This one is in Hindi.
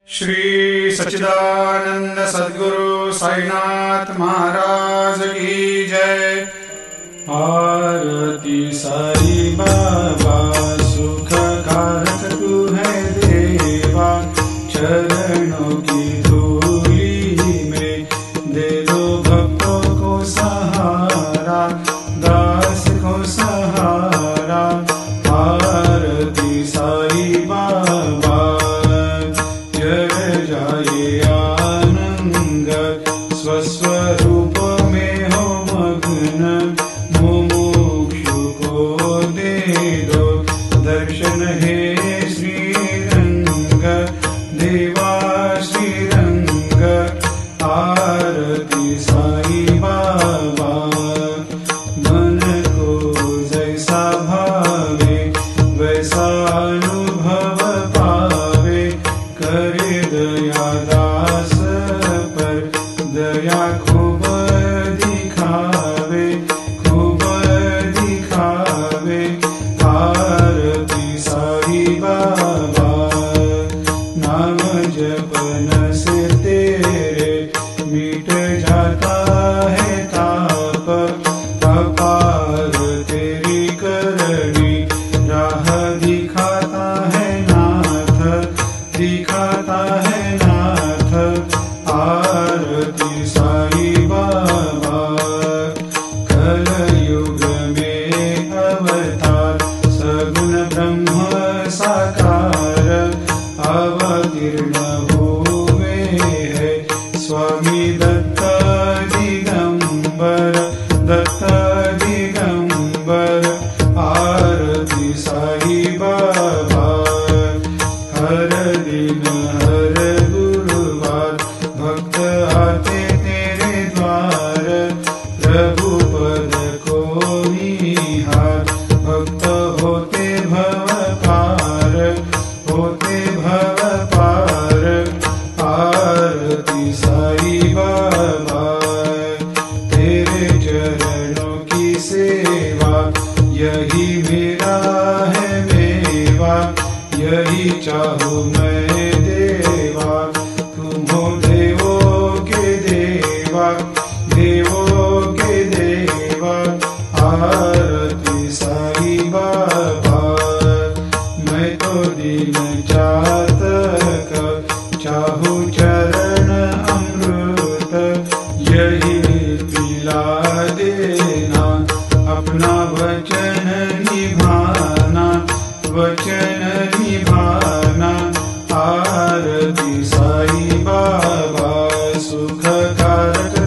श्री सच्चिदानंद सद्गुरु साईनाथ महाराज की जय। आरती साई बाबा सुख कारक तू है देवा, चरणों की धूली में दे दो भक्तों को सहारा, दास को सहारा। आरती साई बाबा जय जाए आनंद, स्वस्वरूप में हो मग्न, मुमुक्षु को दे दो दर्शन हे श्रीरंग, देवा श्रीरंग। आरती साई बाबा मन को जैसा भावे वैसा अनुभव पावे, करे दया दास पर दया खूब दिखावे, खूब दिखावे। आरती साई बाबा नाम जपन से तेरे मिट जाता है ताप, अपार तेरी करनी राह दिखाता है नाथ, दिखाता है नाथ। आरती साई बाबा कलयुग में अवतार, सगुण ब्रह्म साकार अवतीर्ण हुए है स्वामी दत्त दिगंबर, दत्त दिगंबर। आरती साई बाबा हर दिन हर गुरुवार भक्त आते तेरे द्वार, प्रभु पद को निहार, भक्त होते भव पार, होते भव पार। आरती साई बाबा तेरे चरणों की सेवा, यही मेरा है मेवा, यही चाहूँ मैं देवा। तुम हो देवों के देवा, देवों के देवा। आरती साई बाबा मैं तो दिन चातक, चाहूँ चरण अमृत, यही पिला देना, अपना वचन निभाना, वचन निभाना। आरती साई बाबा सुख कारक